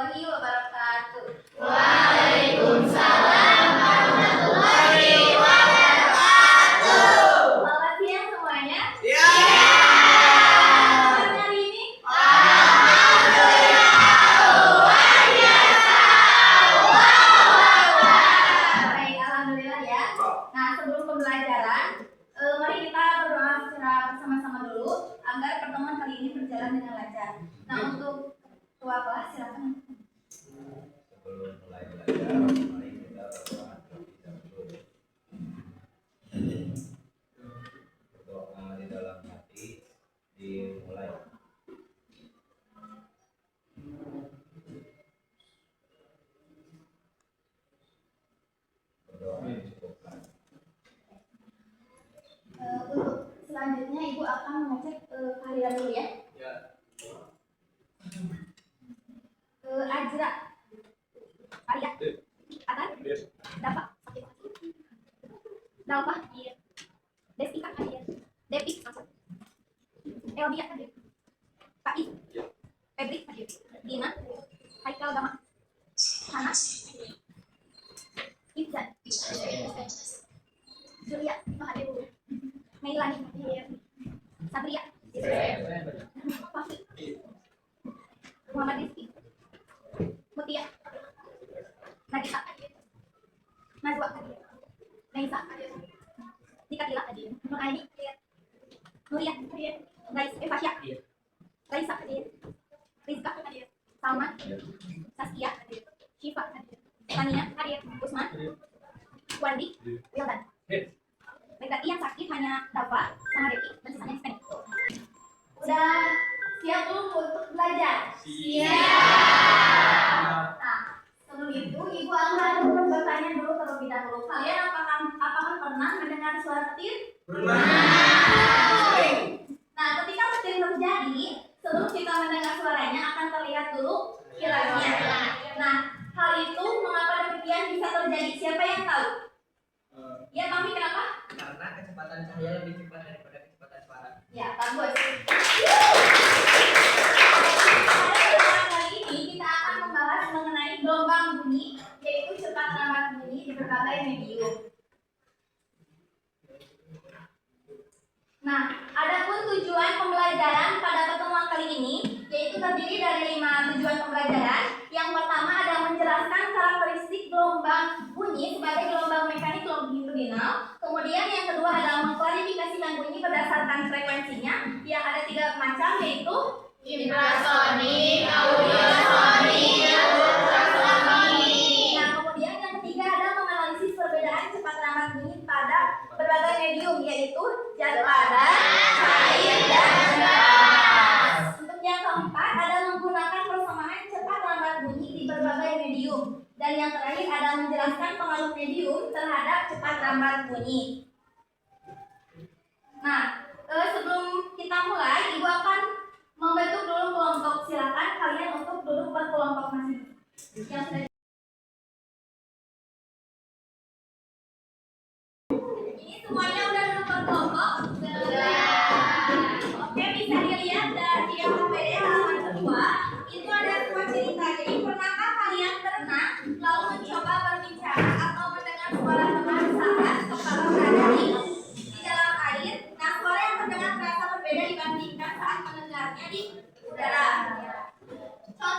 warahmatullahi wabarakatuh. Waalaikumsalam warahmatullahi wabarakatuh. Selamat siang semuanya. Ya. Hari ini luar biasa. baik, alhamdulillah ya. Nah, sebelum pembelajaran, mari kita berdoa secara bersama-sama dulu agar pertemuan kali ini berjalan dengan lancar. Nah, untuk ketua kelas silakan. Sebelum mulai belajar, mari kita berdoa terlebih dahulu. Berdoa di dalam hati dimulai. Berdoa dicukupkan. Untuk selanjutnya Ibu akan mengecek kehadiran dulu ya. Ya. Ajra, Arya, Atan, Dafa, Dalfa, Destika, Depik, Eldia, Pais, Febri, Dina, Haikal Gama, Hana, Ibzan, Julia, Mahadewu, Meilani, Satria, Fafi, Muhammad Rizki, Mutia, Nagita, Najwa, Naisa, Nikatila, Nur Aini, Nuria, Fasya, Raisa, Rizka, Salma, Saskia, Syifa, Tania, Usman, Wandi, Wildan. Berarti yang sakit hanya Dafa sama Devi dan sisanya Speni. Udah siap belum untuk belajar? Siap. Nah, sebelum itu Ibu akan bertanya dulu terlebih dahulu. Kalian apakah pernah mendengar suara petir? Pernah. Nah, ketika petir terjadi, sebelum kita mendengar suaranya akan terlihat dulu kilatnya. Nah, hal itu mengapa demikian bisa terjadi? Siapa yang tahu? Ya, Mami, kenapa? Karena kecepatan cahaya lebih cepat daripada kecepatan suara. Ya, bagus. Pada kesempatan kali ini kita akan membahas mengenai gelombang bunyi, yaitu cepat lambat bunyi di berbagai medium. Nah, adapun tujuan pembelajaran pada pertemuan kali ini yaitu terdiri dari 5 tujuan pembelajaran. Yang pertama adalah menjelaskan karakteristik gelombang bunyi sebagai gelombang mekanik longitudinal. Kemudian yang kedua adalah mengklarifikasikan bunyi berdasarkan frekuensinya yang ada 3 macam, yaitu Infrasonik, audiosonik, ultrasonik. Nah, kemudian yang ketiga adalah menganalisis perbedaan cepat lambat bunyi pada berbagai medium, yaitu zat padat, cair, dan gas. Untuk yang keempat adalah menggunakan persamaan cepat lambat bunyi di berbagai medium. Dan yang terakhir adalah menjelaskan pengaruh medium terhadap cepat lambat bunyi. Nah, sebelum kita mulai, Ibu akan membentuk dulu kelompok. Silakan kalian untuk duduk per kelompok masing-masing. Yang sudah ini semuanya udah duduk per kelompok? Oke, bisa dilihat dari KPD halaman kedua. Itu ada sebuah cerita. Jadi pernahkah kalian berenang lalu mencoba berbicara atau mendengar suara teman saat kepala berada di dalam air? Nah, suara yang terdengar terasa berbeda dibandingkan saat mendengarnya di udara. Contoh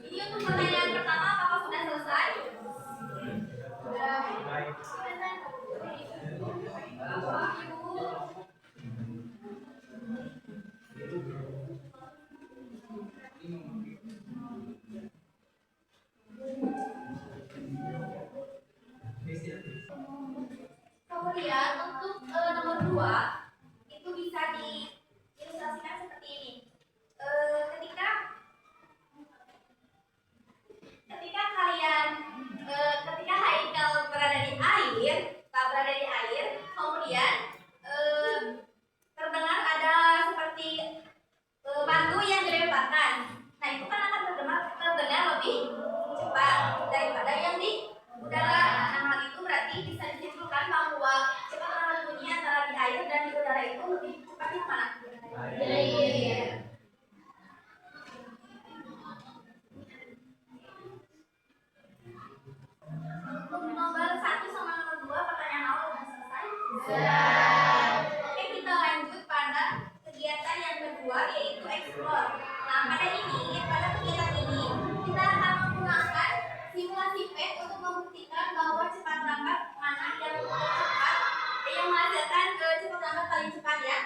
Ini untuk pertanyaan pertama, apakah sudah selesai? Kemudian untuk nomor 2 itu bisa diilustrasikan seperti ini. Ketika kalian ketika Haikal berada di air, kemudian terdengar ada seperti batu yang dilemparkan. Nah, itu kan akan terdengar lebih cepat daripada yang di udara. Nah, hal itu berarti bisa disimpulkan bahwa kecepatan bunyi antara di air dan di udara itu lebih cepat yang mana? Air. Untuk nomor 1 sama nomor 2 pertanyaan awal sudah selesai? Oke, kita lanjut pada kegiatan yang kedua, yaitu explore. Nah, pada kegiatan ini kita akan menggunakan simulasi PET untuk membuktikan bahwa cepat lambat mana yang cepat, yang menghasilkan cepat lambat paling cepat ya.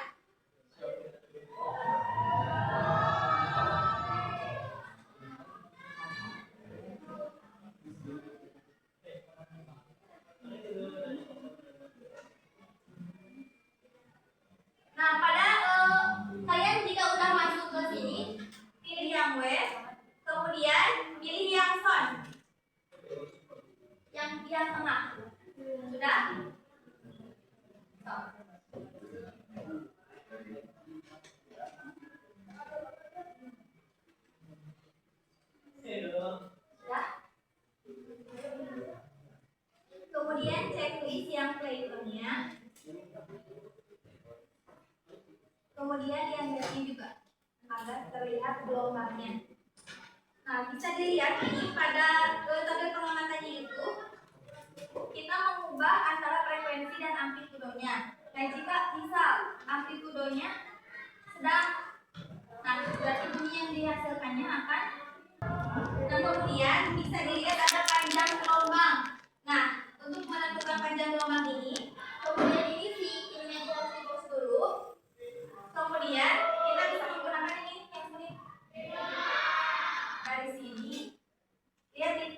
Nah, kalian jika udah masuk ke sini, pilih yang W, kemudian pilih yang son, yang tengah. Sudah? Stop. Sudah? Kemudian checklist yang playgroundnya. Kemudian yang ini juga agar terlihat gelombangnya. Nah, bisa dilihat ini pada tabel pengamatannya itu kita mengubah antara frekuensi dan amplitudonya. Nah, jika misal amplitudonya sedang, nah berarti bunyi yang dihasilkannya akan. Nah, kemudian bisa dilihat ada panjang gelombang. Nah, untuk menentukan panjang gelombang ini, kemudian ini ininya terus dulu. Kemudian kita bisa menggunakan ini yang kuning. Dari sini lihat di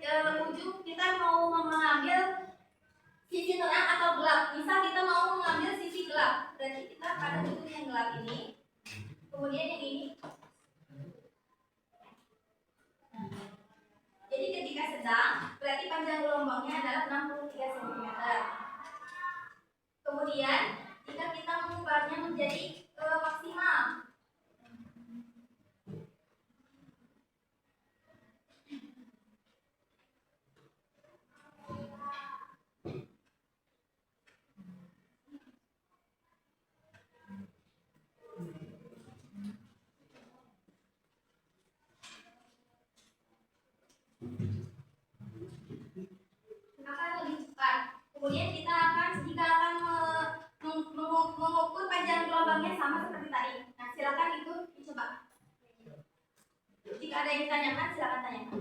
ujung kita mau mengambil sisi terang atau gelap. Misal kita mau mengambil sisi gelap, berarti kita pada ujung yang gelap ini. Kemudian yang ini. Jadi ketika sedang, berarti panjang gelombangnya adalah 63 cm. Kemudian jika kita mengubahnya menjadi maksimal, akan lebih cepat. Kemudian kita akan mengukur panjang gelombangnya sama seperti tadi. Nah, silakan itu dicoba. Jika ada yang ditanyakan, silakan tanyakan.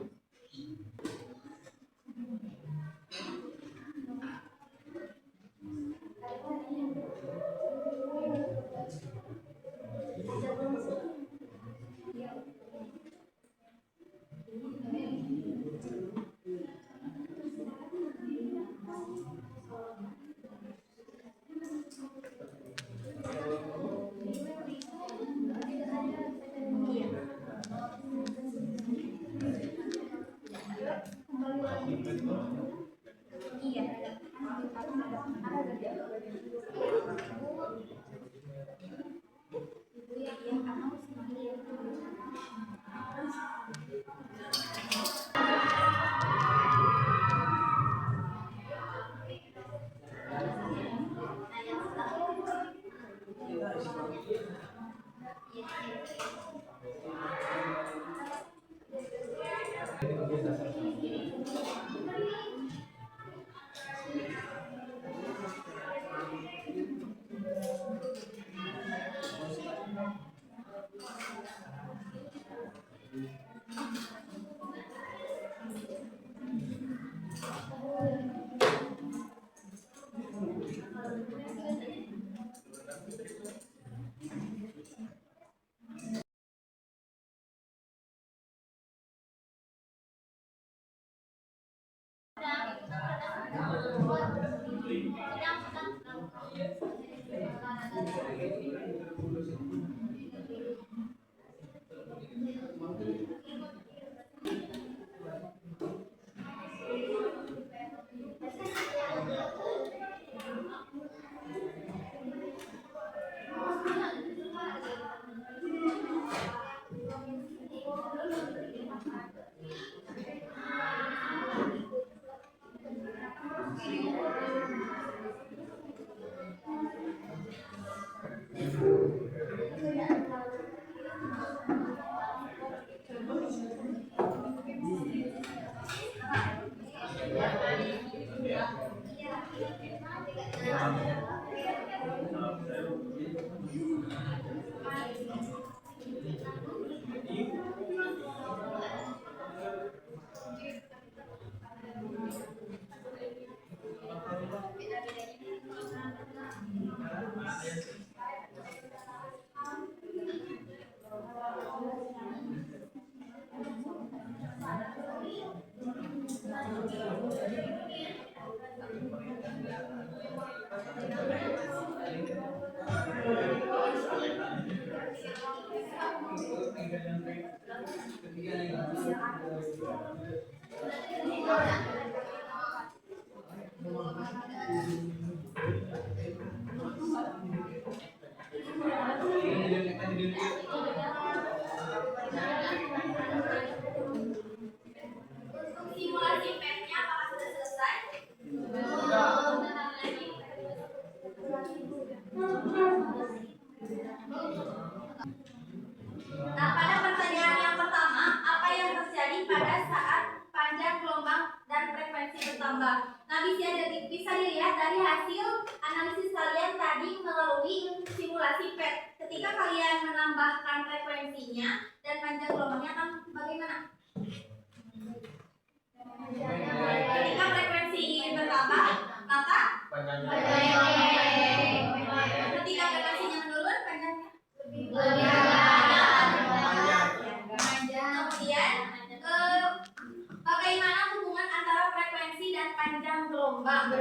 Untuk simulasi PET-nya apakah sudah selesai? Nah, pada pertanyaan yang pertama, apa yang terjadi pada saat panjang gelombang dan frekuensi bertambah? Nah, bisa dilihat dari hasil analisis kalian tadi melalui simulasi PET. Ketika kalian menambahkan frekuensinya dan panjang gelombangnya akan bagaimana? Ketika frekuensi bertambah, maka ketika frekuensinya menurun, panjangnya kemudian bagaimana hubungan antara frekuensi dan panjang gelombang?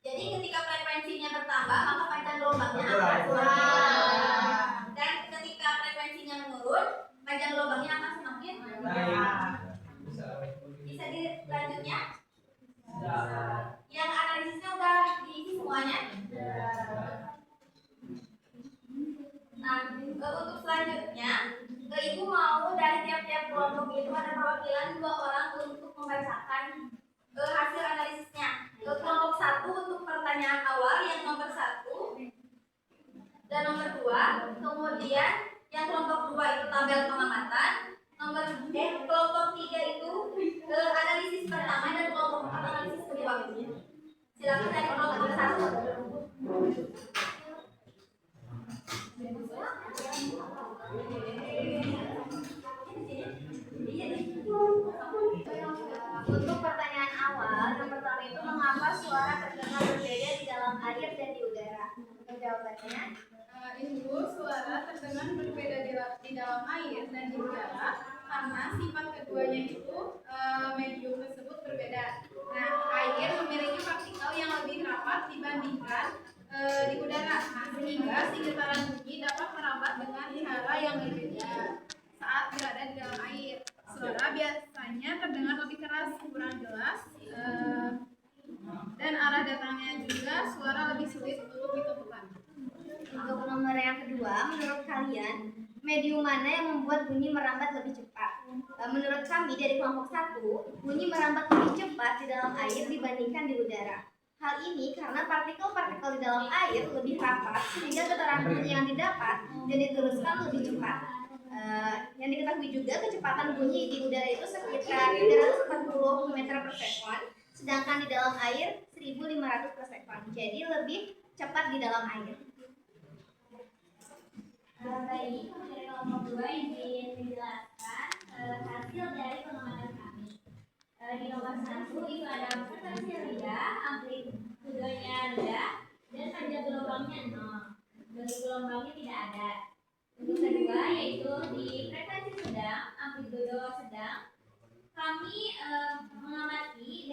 Jadi ketika frekuensinya bertambah, maka panjang gelombangnya akan berkurang. Dan ketika frekuensinya menurun, panjang gelombangnya akan semakin bisa dilanjutnya? Yang analisisnya udah diisi semuanya? Nah, untuk selanjutnya, Ibu mau dari tiap-tiap kelompok itu ada perwakilan 2 orang untuk membacakan hasil analisisnya. Kelompok 1 untuk pertanyaan awal yang nomor 1 dan nomor 2, kemudian yang kelompok 2 itu tabel pengamatan, kelompok 3 itu analisis pertama dan kelompok 4 analisis kedua. Silakan dari kelompok 1. Untuk pertanyaan awal, yang pertama itu mengapa suara terdengar berbeda di dalam air dan di udara? Jawabannya, Ibu, suara terdengar berbeda di dalam air dan di udara karena sifat keduanya itu medium tersebut berbeda. Nah, air memiliki partikel yang lebih rapat dibandingkan di udara, sehingga si getaran bunyi dapat merambat dengan cara yang berbeda saat berada di dalam air. Suara biasanya terdengar lebih keras, kurang jelas, dan arah datangnya juga suara lebih sulit untuk ditentukan. untuk nomor yang kedua, menurut kalian, medium mana yang membuat bunyi merambat lebih cepat? Menurut kami dari kelompok 1, bunyi merambat lebih cepat di dalam air dibandingkan di udara. Hal ini karena partikel-partikel di dalam air lebih rapat sehingga getaran bunyi yang didapat dan diteruskan lebih cepat. Yang diketahui juga kecepatan bunyi di udara itu sekitar 340 meter per sekon, sedangkan di dalam air 1500 per sekon. Jadi lebih cepat di dalam air. Baik, dari kelompok 2 ingin menjelaskan hasil dari pengamatan kami. Di nomor 1 itu ada frekuensi rendah, amplitudenya rendah, dan panjang gelombangnya 0. Bentuk gelombangnya tidak ada. Untuk kedua yaitu di frekuensi sedang, amplitudo sedang, kami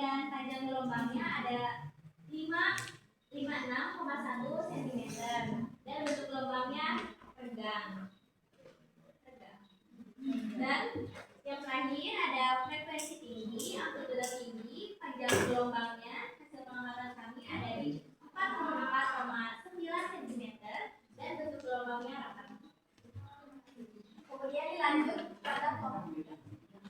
dan panjang gelombangnya ada 56,1 cm dan bentuk gelombangnya renggang. Dan yang terakhir ada frekuensi tinggi, amplitude tinggi, panjang gelombangnya hasil pengamatan kami ada di 44,9 cm dan bentuk gelombangnya rata. Kemudian dilanjut pada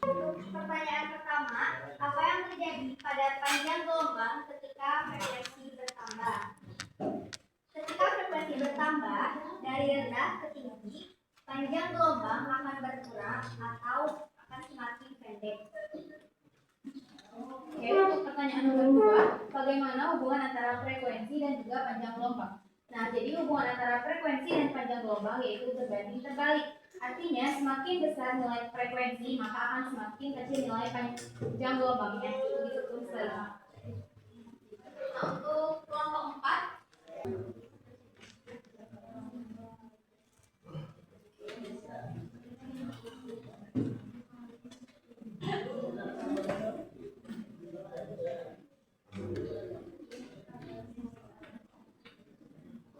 Pertanyaan pertama, apa yang terjadi pada panjang gelombang ketika frekuensi bertambah? Ketika frekuensi bertambah dari rendah ke tinggi, panjang gelombang akan berkurang atau akan semakin pendek. Oke, untuk pertanyaan nomor 2, bagaimana hubungan antara frekuensi dan juga panjang gelombang? Nah, jadi hubungan antara frekuensi dan panjang gelombang yaitu berbanding terbalik. Artinya, semakin besar nilai frekuensi, maka akan semakin kecil nilai panjang gelombangnya. Begitu pun sebaliknya. Nah, untuk kelompok 4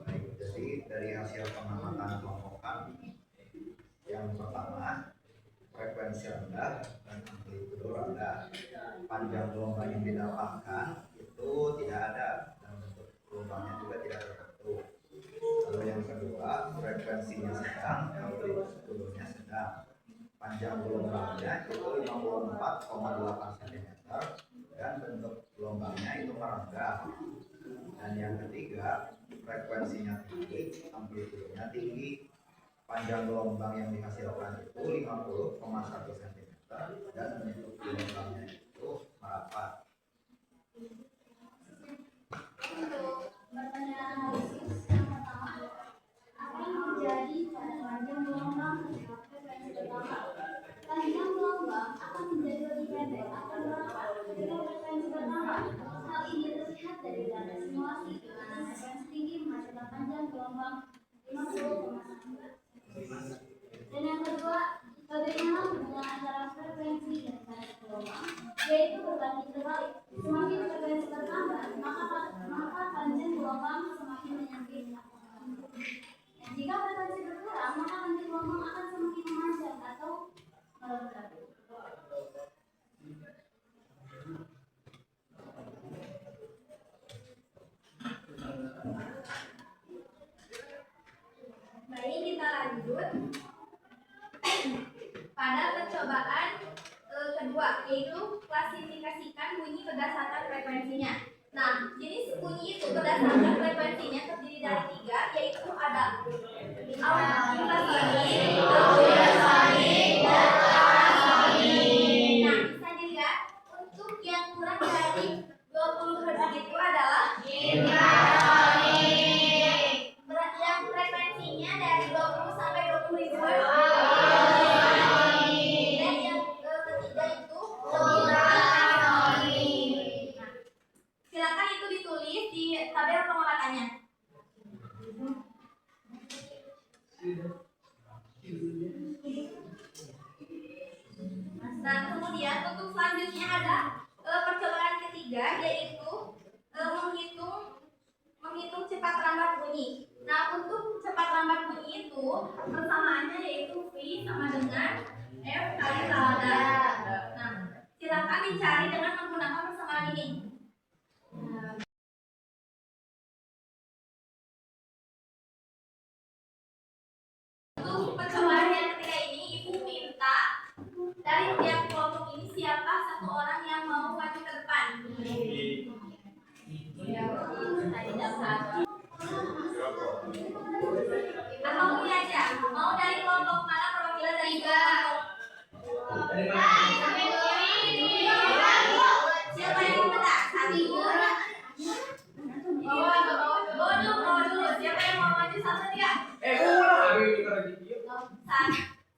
Baik, jadi dari hasil pengamatan kelompokan yang pertama, frekuensi rendah dan amplitude rendah. Panjang gelombang yang didapatkan itu tidak ada dan bentuk gelombangnya juga tidak tertentu. Lalu yang kedua, frekuensinya sedang, amplitudenya sedang. Panjang gelombangnya itu 54,8 cm dan bentuk gelombangnya itu merenggang. Dan yang ketiga, frekuensinya tinggi, amplitudenya tinggi. Panjang gelombang yang dihasilkan itu 50,1 cm dan bentuk gelombangnya itu merapat. untuk pertanyaan analisis yang pertama, apa yang terjadi pada panjang gelombang ketika frekuensi bertambah? Panjang gelombang akan menjadi lebih pendek atau merapat ketika frekuensi bertambah. Hal ini terlihat dari data simulasi di mana frekuensi tinggi menghasilkan panjang gelombang 50,1. Dan yang kedua, bagaimana hubungan antara frekuensi dan panjang gelombang? Yaitu berbanding terbalik. Semakin frekuensi bertambah, maka panjang gelombang semakin menyempit. Dan jika frekuensi berkurang, maka panjang gelombang akan semakin memanjang atau melebar. Baik, kita lanjut pada percobaan kedua, yaitu klasifikasikan bunyi berdasarkan frekuensinya. Nah, jenis bunyi itu berdasarkan frekuensinya terdiri dari 3, yaitu ada ultrasonik, ultrasonik, dan ultrasonik. Nah, bisa dilihat untuk yang kurang dari 20 Hz itu adalah infrasonik. Yang frekuensinya dari 20 sampai 20.000 Hz. Dan yang ketiga itu ultrasonik. Nah, silakan itu ditulis di tabel pengolahannya. Nah, kemudian untuk selanjutnya ada percobaan ketiga, yaitu menghitung cepat lambat bunyi. Nah, untuk cepat lambat bunyi itu persamaannya yaitu V sama dengan F kali lambda. Nah, silakan dicari dengan menggunakan persamaan ini. Untuk percobaan yang ketiga ini, Ibu minta dari tiap kelompok ini siapa satu orang yang mau maju ke depan. Atau ini aja, mau dari kelompok mana perwakilan dari kelompok? Dari mana? Siapa yang minta? Satu. Bawa dulu. Siapa yang mau maju? 1, 3.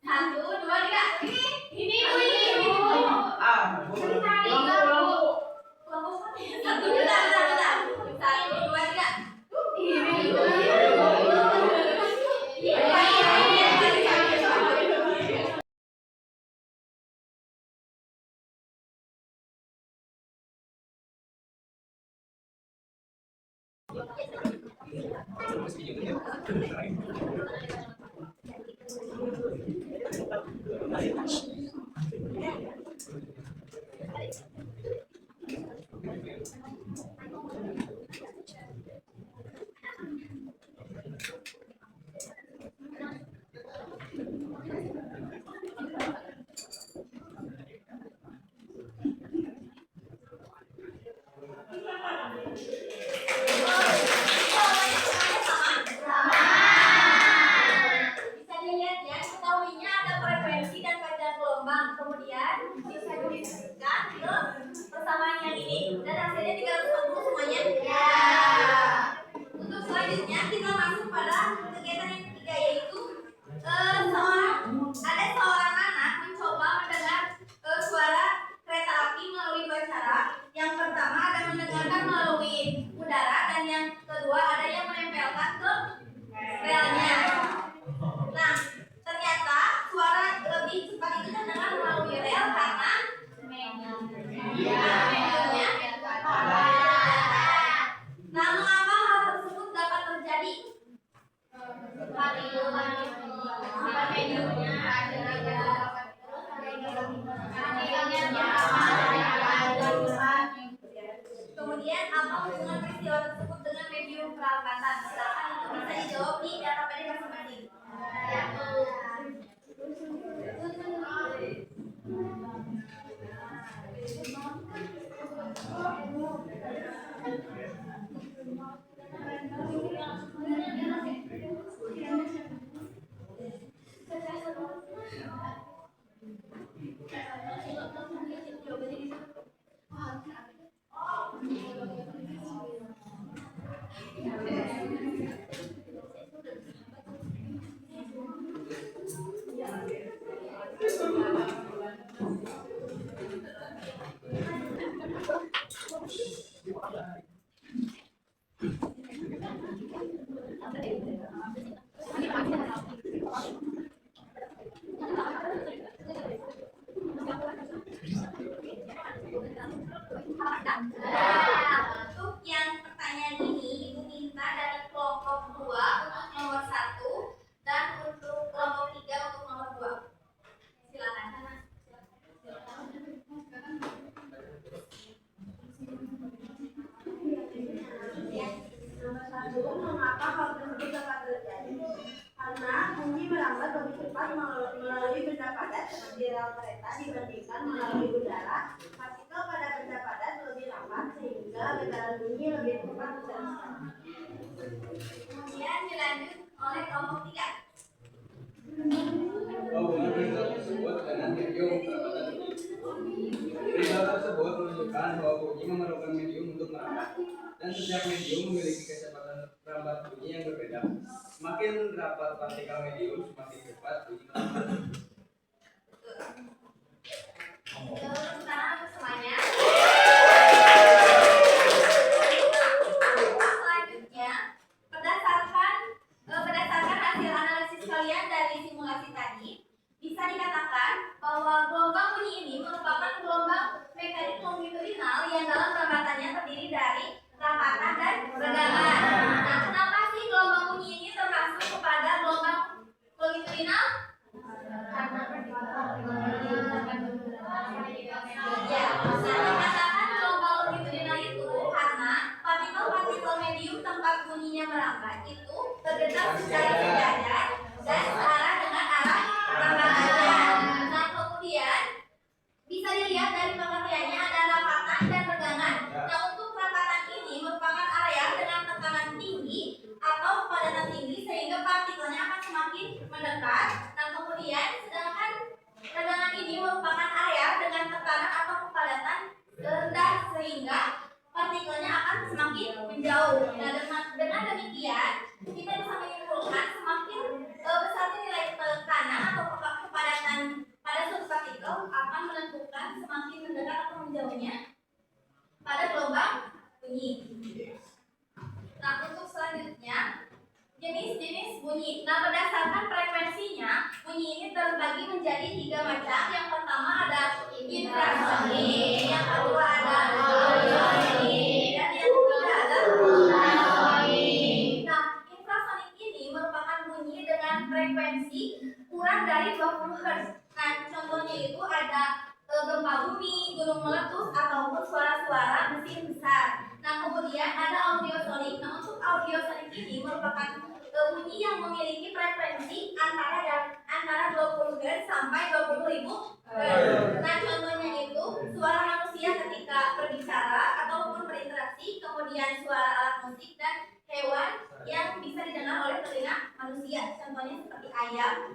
Satu, 2, 3. Ini Bu. Kelompok 1. Bisa dilihat ya, ketahuinya ada frekuensi dan panjang gelombang. Kemudian bisa didiskusikan ke persamaan yang ini dan hasilnya 340 semuanya. Ya. Untuk selanjutnya kita masuk pada kegiatan yang ketiga, yaitu ada seorang anak mencoba mendengar suara kereta api melalui dua cara. Yang pertama ada mendengarkan melalui udara dan yang kedua ada yang menempelkan ke relnya. Nah, ternyata suara lebih cepat itu terdengar melalui rel karena mediumnya. Nah, mengapa hal tersebut dapat terjadi? Kemudian apa hubungan peristiwa tersebut dengan medium peralatan? Silakan itu bisa dijawab di data pendek masing-masing. Untuk yang pertanyaan ini, Ibu minta dari kelompok 2 untuk nomor 1 dan untuk kelompok 3 untuk nomor 2. Silakan. Nomor 1, mengapa hal tersebut dapat terjadi? Karena bunyi merambat lebih cepat melalui benda padat seperti rel kereta dibandingkan melalui udara. Partikel pada benda padat lebih lambat sehingga getaran bunyi lebih cepat diteruskan. Kemudian dilanjut oleh kelompok 3. Hubungan peristiwa tersebut dengan medium perabatan bunyi. Peristiwa tersebut menunjukkan bahwa bunyi memerlukan medium untuk merambat, dan setiap medium memiliki kecepatan merambat bunyi yang berbeda. Semakin rapat partikel medium, semakin cepat bunyi merambat. Sekarang semuanya. Selanjutnya, berdasarkan hasil analisis kalian dari simulasi tadi, bisa dikatakan bahwa gelombang bunyi ini merupakan gelombang mekanik longitudinal yang dalam ramatannya terdiri dari rapatan dan regangan. Nah, kenapa sih gelombang bunyi ini termasuk kepada gelombang longitudinal? Ya, dikatakan gelombang longitudinal itu karena partikel-partikel medium tempat bunyinya merambat itu bergerak secara sejajar dan searah dengan arah rambatannya. Nah, kemudian bisa dilihat dari pengertiannya ada rapatan dan regangan. Nah, untuk rapatan ini merupakan area dengan tekanan tinggi atau kepadatan tinggi sehingga partikelnya akan semakin mendekat. Nah, kemudian sedangkan regangan ini merupakan area dengan tekanan atau kepadatan rendah sehingga partikelnya akan semakin menjauh. Nah, dengan demikian kita bisa menyimpulkan semakin besarnya nilai tekanan atau kepadatan pada suatu partikel akan menentukan semakin mendekat atau menjauhnya pada gelombang bunyi. Nah, untuk selanjutnya jenis-jenis bunyi. Nah, berdasarkan frekuensinya, bunyi ini terbagi menjadi 3 macam. Yang pertama ada infrasonik, yang kedua ada ultrasonik, dan yang ketiga ada ultrasonik. gempa bumi, gunung meletus ataupun suara-suara mesin besar. Nah, kemudian ada audiosonik. Nah, untuk audiosonik ini merupakan bunyi yang memiliki frekuensi antara 20 Hz sampai 20.000 Hz. Nah, contohnya itu suara manusia ketika berbicara ataupun berinteraksi, kemudian suara alat musik dan hewan yang bisa didengar oleh telinga manusia. Contohnya seperti ayam,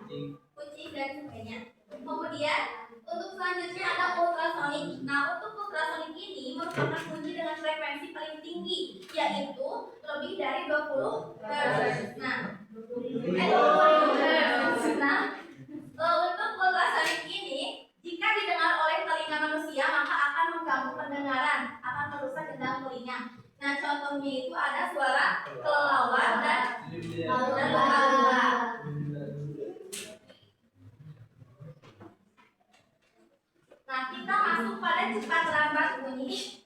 kucing dan sebagainya. Kemudian untuk selanjutnya ada ultrasonik. Nah, untuk ultrasonik ini merupakan bunyi dengan frekuensi paling tinggi, yaitu lebih dari 20 Hz. Nah, untuk ultrasonik ini jika didengar oleh telinga manusia maka akan mengganggu pendengaran, akan merusak gendang telinga. Nah, contohnya itu ada suara kelelawar dan lumba-lumba. Nah, kita masuk pada cepat lambat bunyi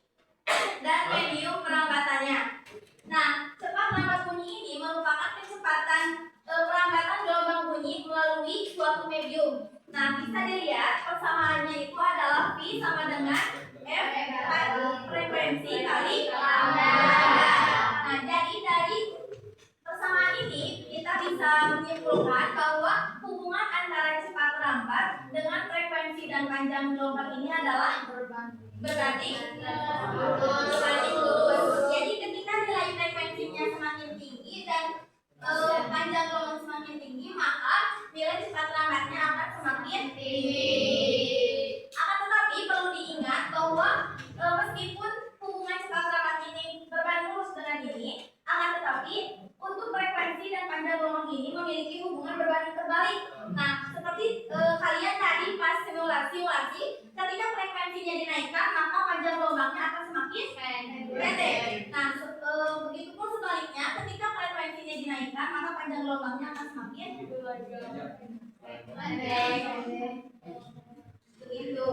dan medium perambatannya. Nah, cepat lambat bunyi ini merupakan kecepatan perambatan gelombang bunyi melalui suatu medium. Nah, bisa dilihat persamaannya itu adalah V sama dengan F frekuensi kali lambda. Nah, jadi dari persamaan ini kita bisa menyimpulkan bahwa hubungan antara cepat lambat dengan frekuensi dan panjang gelombang ini adalah berbanding lurus. Jadi ketika nilai frekuensinya semakin tinggi dan panjang gelombang semakin tinggi, maka nilai cepat lambatnya akan semakin tinggi. Akan tetapi perlu diingat bahwa meskipun hubungan cepat lambat ini berbanding lurus dengan ini, akan tetapi untuk frekuensi dan panjang gelombang ini memiliki hubungan berbanding terbalik. Nah, seperti kalian tadi pas simulasi, ketika frekuensinya dinaikkan maka panjang gelombangnya akan semakin pendek. Nah, begitupun sebaliknya, ketika frekuensinya dinaikkan maka panjang gelombangnya akan semakin pendek. Begitu.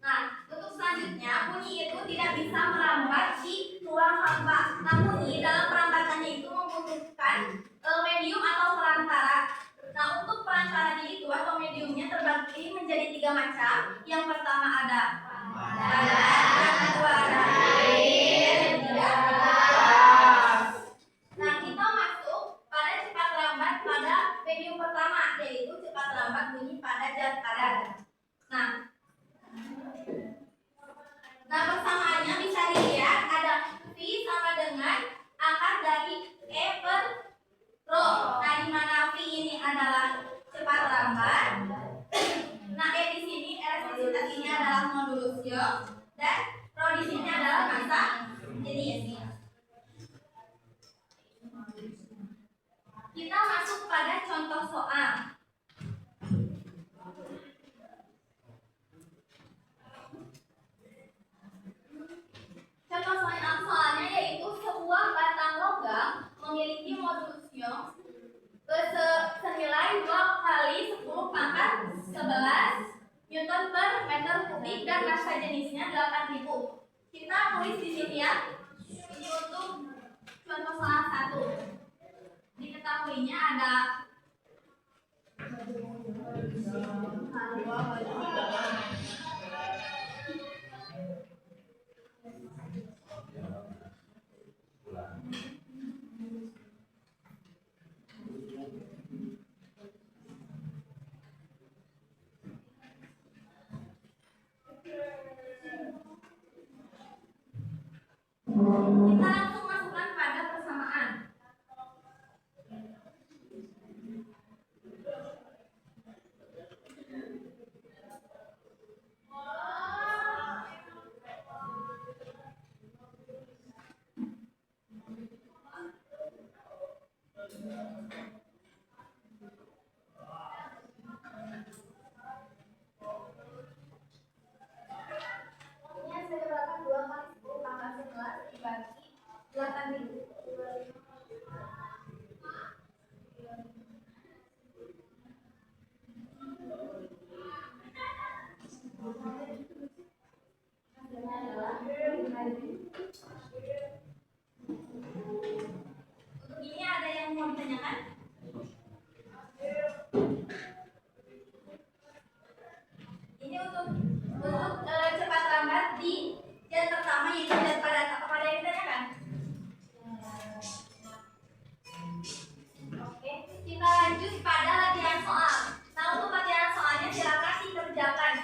Nah, untuk selanjutnya bunyi itu tidak bisa merambat di ruang hampa. Nah, bunyi dalam perambatannya itu membutuhkan medium atau perantara. Nah, untuk perantaranya itu atau mediumnya terbagi menjadi 3 macam. Yang pertama ada yang kedua ada air, yang ketiga ada gas. Nah, kita masuk pada cepat lambat pada medium pertama, yaitu cepat lambat bunyi pada zat padat. Nah, persamaannya bisa dilihat ada V sama dengan akar dari E per rho. Nah, di mana V ini adalah cepat lambat. Nah, E di sini elastisitas ini adalah modulus Young dan rho di sini adalah massa jenis. Kita masuk pada contoh soal. Contoh soalnya yaitu sebuah batang logam memiliki modulus Young senilai 2 kali 10 pangkat 11 Newton per meter kubik dan massa jenisnya 8.000. Kita tulis di sini ya. Ini untuk contoh soal 1. Diketahuinya ada Ini untuk cepat lambat di jam pertama yaitu jam padat. Apakah ada yang ditanyakan? Oke, kita lanjut pada latihan soal. Nah, untuk latihan soalnya silakan dikerjakan.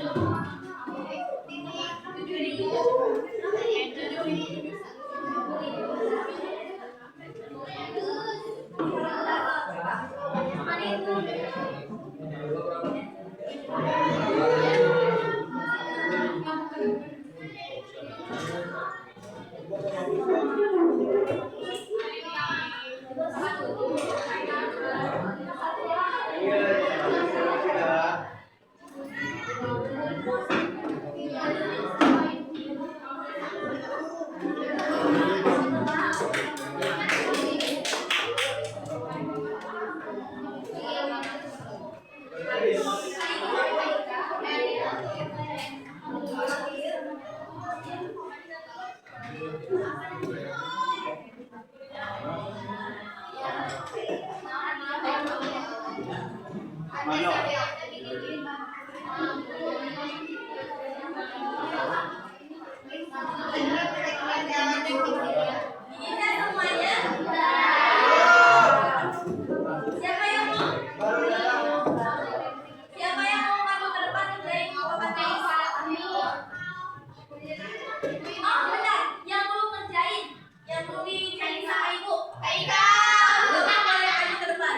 Thank you. Ini semuanya. Siapa yang mau? Siapa yang mau maju ke depan ngerjain papan tulis? Oh benar, yang belum ngerjain, yang belum dikerjain sama ibu. Kak Ika, boleh maju ke depan.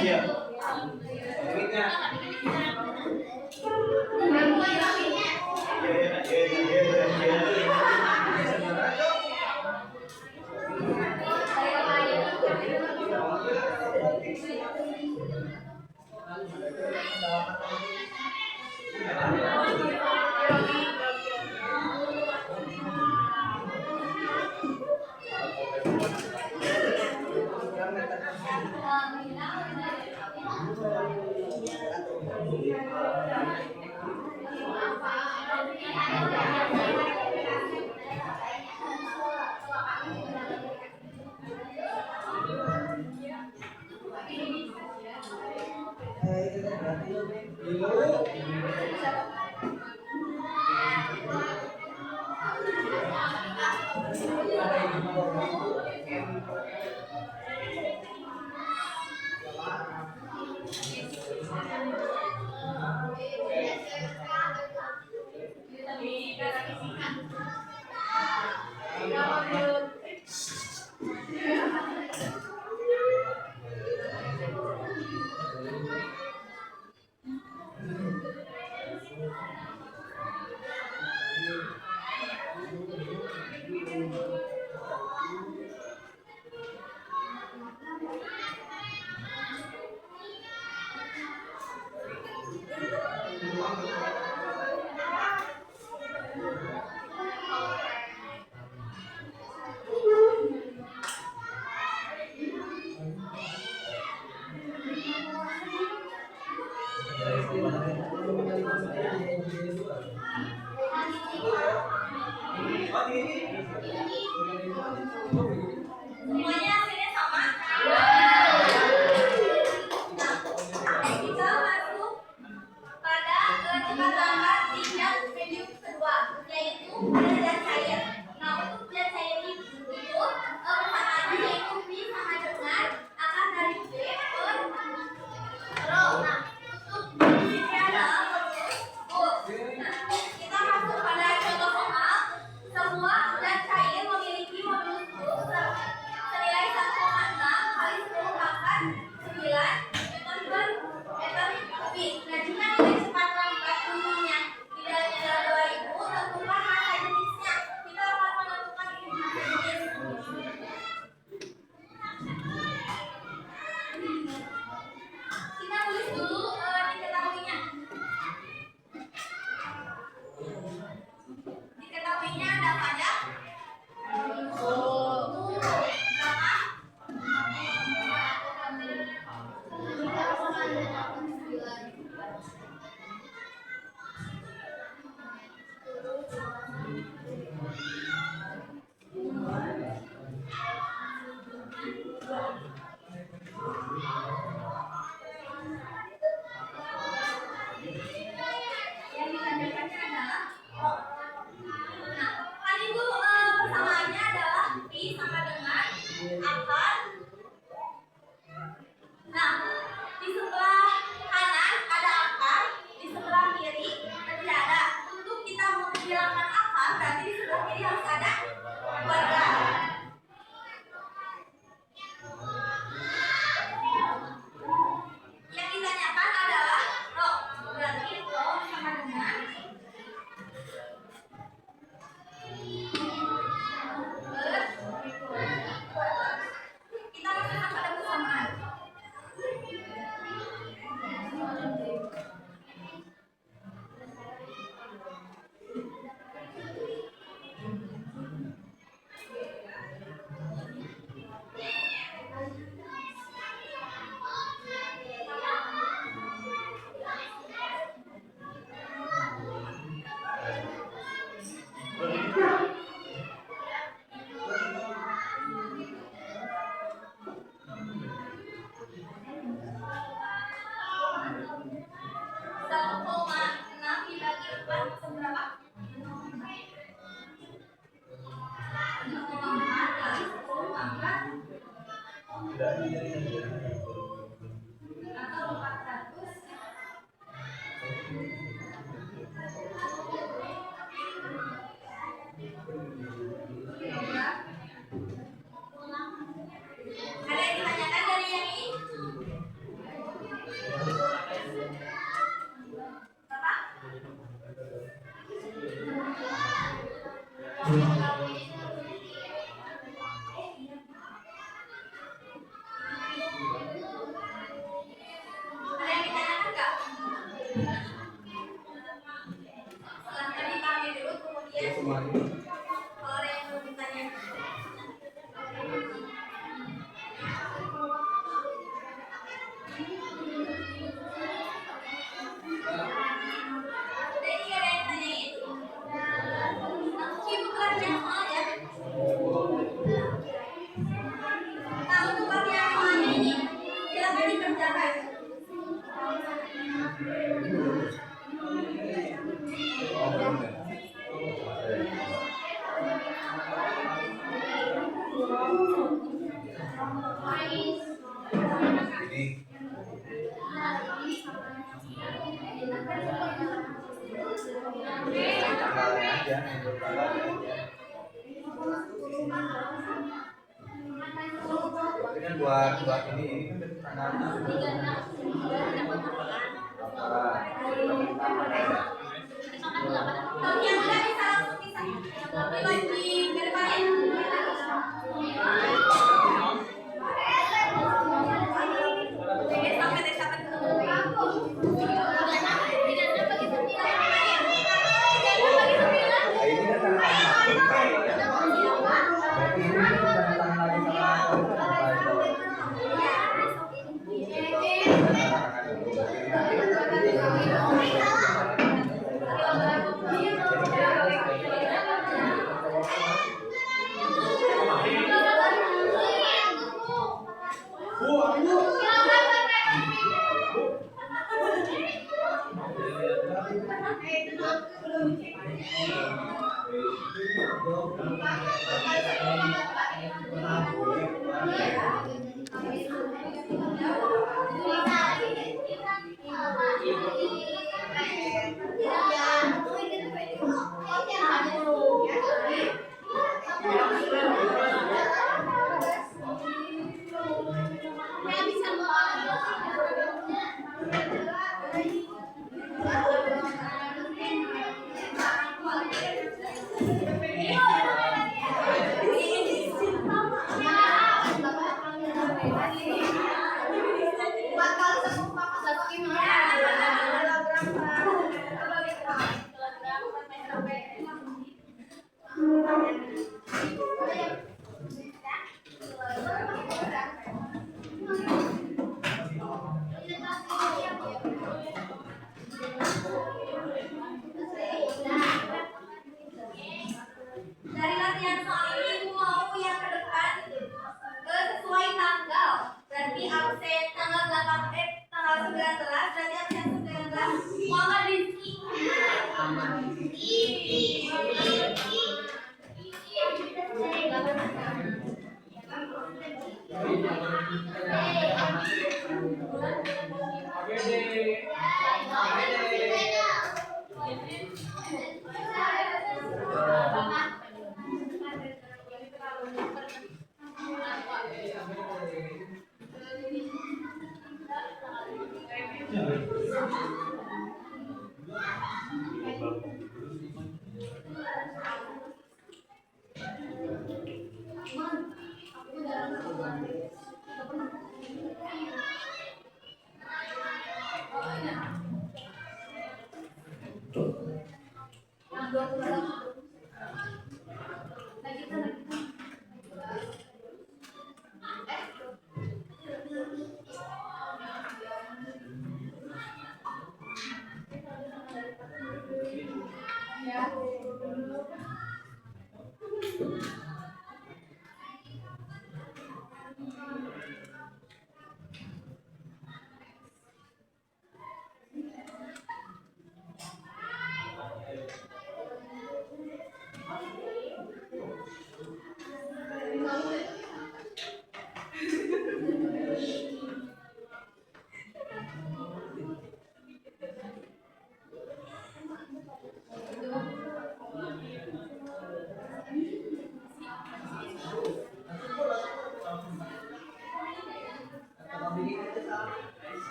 Siap. Duitnya. Semuanya hasilnya sama. Nah, kita masuk pada cepat lambat tingkat medium kedua, yaitu pada zat cair. Nah, untuk zat cair itu persamaannya yaitu V sama dengan akar dari V per rho. Nah, untuk ini adalah Nah, kita masuk pada contoh soal. Semua zat cair memiliki modulus senilai 1,6 kali 10 pangkat 9 meter per meter kubik. Nah, jika nilai cepat lambat umumnya tidak adalah 2000, tentukan massa jenisnya. Kita akan menentukan massa jenis. Kita tulis dulu diketahuinya. Diketahuinya ada pada berapa? Yang ditanyakannya adalah nah, kan itu persamaannya adalah V sama dengan akar. Nah, di sebelah kanan ada akar, di sebelah kiri tidak ada. Untuk kita menghilangkan akar, berarti di sebelah kiri harus ada kuadrat. Yang ditanyakan adalah rho, berarti rho sama dengan kita masukkan pada persamaan. Silahkan dipanggil dulu, kemudian Semuanya. kalau ada yang mau bertanya. Jadi ada yang tanyain? Ibu kerja soal ya. Nah, untuk latihan soalnya ini silakan dikerjakan. Ini tanggalnya aja, untuk tanggalnya aja. Ini kan buat ini tanggalnya. Tapi yang udah bisa langsung bisa. Tapi lagi ke depan ya. Sampai deh, sampai Nah, ini kan tanda tangan. Berarti ini kan tanda tangan lagi dari latihan soal ini aku mau yang ke depan sesuai tanggal. Berarti absen tanggal 8 tanggal 19 berarti absen 19 Muhammad Rizky.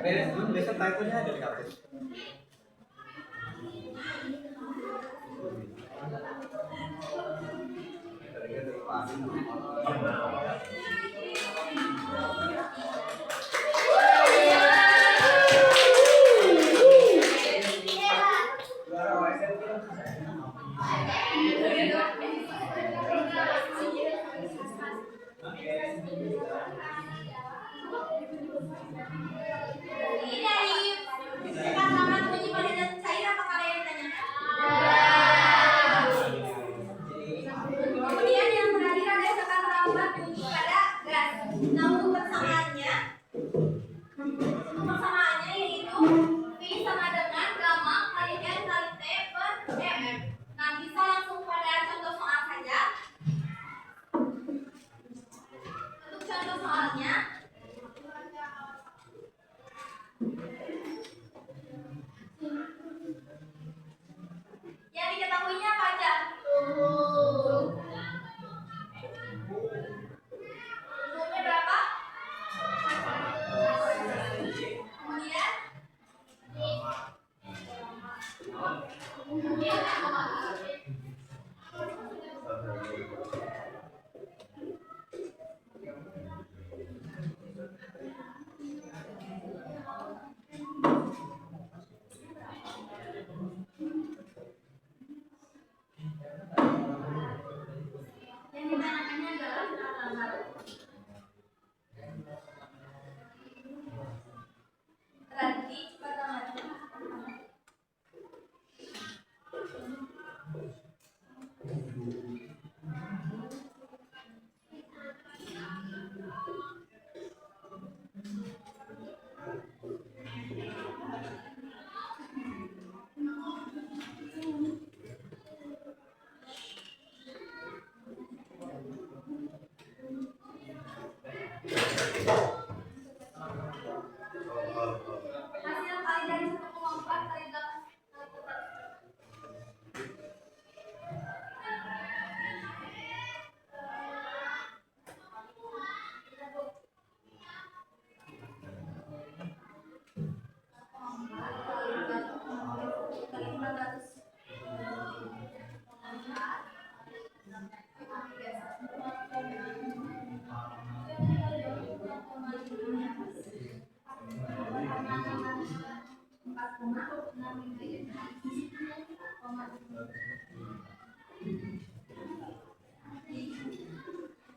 Beres dulu, besok typo-nya ada di kampus. Tadi kan dari pagi. contoh soalnya. Yang diketahuinya apa aja? Suhunya berapa? Kemudian yang ditanyakannya adalah berarti pertama. Hasil kali dari 1,4 kali 8.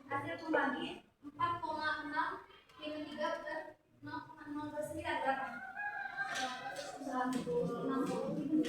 Hasil pembagi 4,6 min 3 per 0,029 berapa? 160.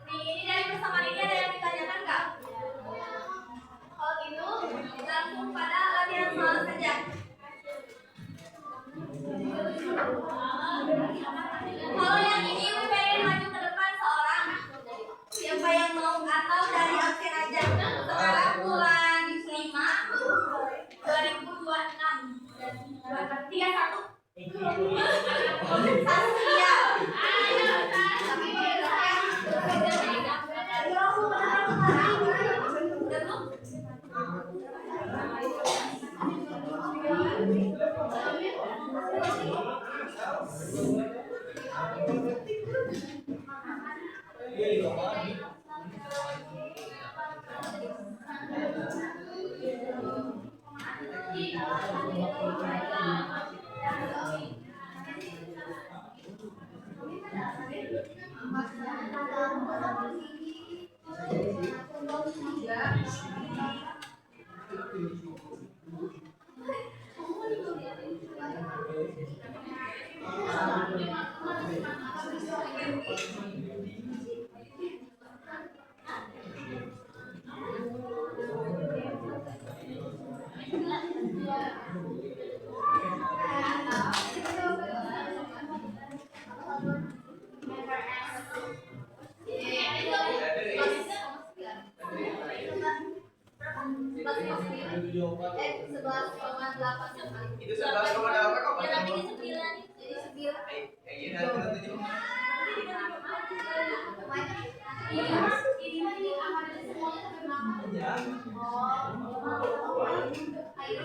Nih, ini dari persamaan ini ada yang ditanyakan nggak? Kalau gitu, langsung pada latihan soal saja. Kalau yang ini lebih pengen maju ke depan seorang, siapa yang mau atau dari absen aja. Sekarang bulan 5 2026 31 satu ya. Itu 11,8 kok. Ya tapi di 9 jadi 9. Iya, nanti nanti. Ini mah di aman semua Ya. oh. Ayo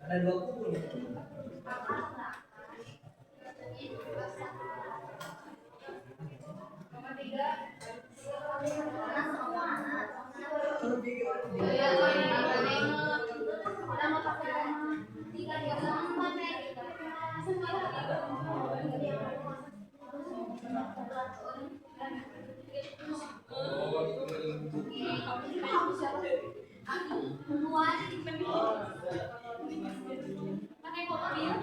Ada dua kubu nih. Nomor 3. Oh, itu Pakai koma dia.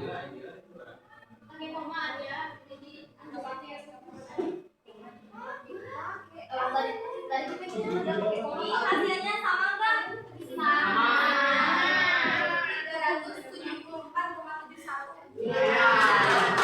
Pakai koma aja. Jadi anggap pakai tadi kita udah pakai koma. Hasilnya sama enggak? Sama. 371.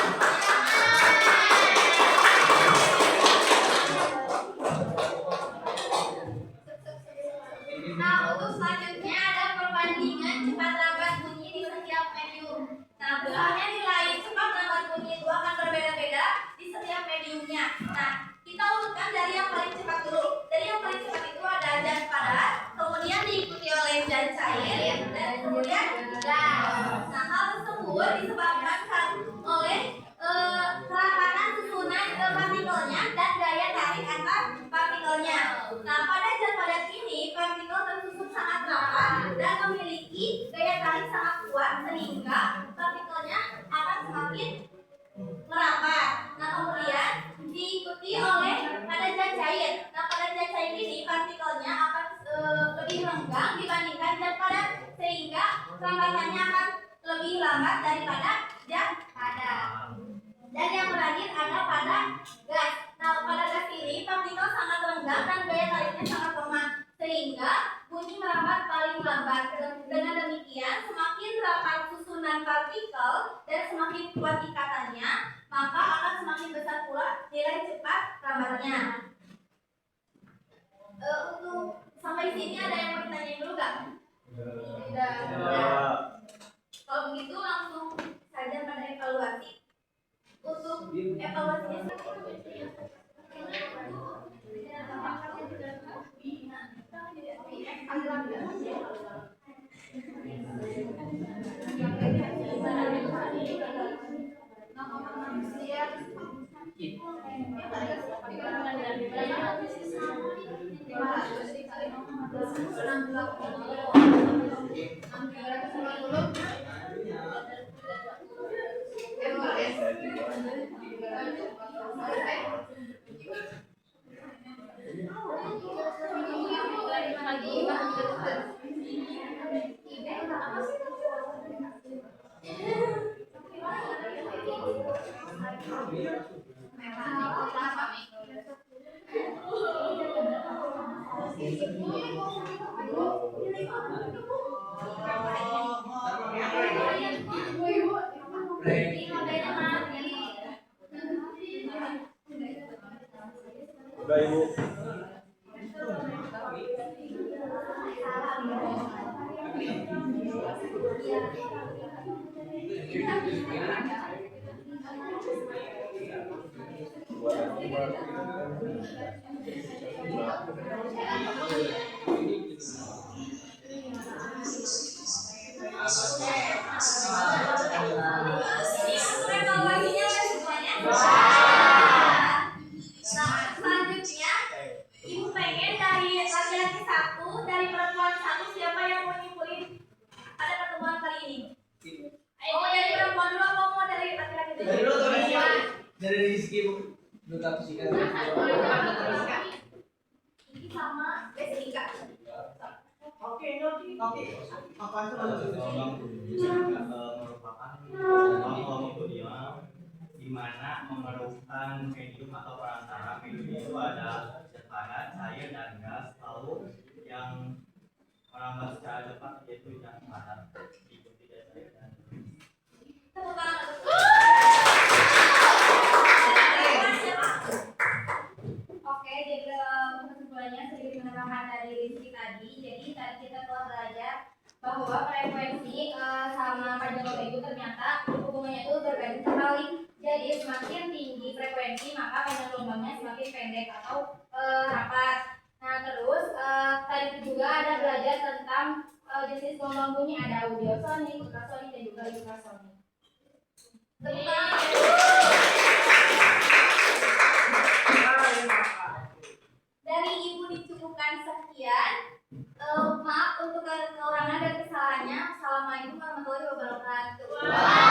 Nah, untuk selanjutnya ada perbandingan cepat lambat bunyi di setiap medium. Nah, besarnya nilai cepat lambat bunyi itu akan berbeda-beda di setiap mediumnya. Nah, kita urutkan dari yang paling cepat dulu. Dari yang paling cepat itu ada zat padat, kemudian diikuti oleh zat cair, dan kemudian gas. Nah, hal tersebut disebabkan oleh kerapatan susunan partikelnya dan daya tarik antar partikelnya. Nah, pada zat padat ini partikel tersusun sangat rapat dan memiliki daya tarik sangat kuat sehingga partikelnya akan semakin merapat. Nah, kemudian diikuti oleh pada zat cair. Nah, pada zat cair ini partikelnya akan lebih renggang dibandingkan zat padat sehingga kerapatannya akan lebih lambat daripada zat padat. Dan yang terakhir ada pada gas. Nah, pada gas ini partikel sangat renggang dan daya tariknya sangat lemah sehingga bunyi merambat paling lambat. Dengan demikian, semakin rapat susunan partikel dan semakin kuat ikatannya, maka akan semakin besar pula nilai cepat rambatnya. Untuk sampai sini ada yang mau ditanyain dulu nggak? Tidak. Kalau begitu langsung saja pada evaluasi. Untuk evaluasinya Udah Ibu. evaluasinya udah semuanya. Nah, selanjutnya Ibu pengen dari laki-laki satu, dari perempuan satu, siapa yang mau nyimpulin pada pertemuan kali ini? Mau dari perempuan dulu apa mau dari laki-laki dulu? Dari dulu dari Rizky Bu. Duta Fisika. Ini sama Jessica. Oke, apa itu Merupakan kelompok dia di mana memerlukan medium atau perantara. Medium itu ada zat padat, cair, dan gas. Lalu yang merambat secara cepat yaitu zat padat, diikuti zat cair dan Tepuk tangan. Oke, jadi kesimpulannya sedikit menambahkan dari Rizky tadi. Jadi tadi kita telah belajar bahwa frekuensi sama panjang gelombang itu ternyata hubungannya itu berbanding terbalik. Jadi semakin tinggi frekuensi maka panjang gelombangnya semakin pendek atau rapat. Nah terus Selain itu juga ada belajar tentang jenis gelombang bunyi, ada ultrasonik, ultrasonik dan juga infrasonik. Dari Ibu dicukupkan sekian. Maaf untuk kekurangan dan kesalahannya. Assalamualaikum warahmatullahi wabarakatuh.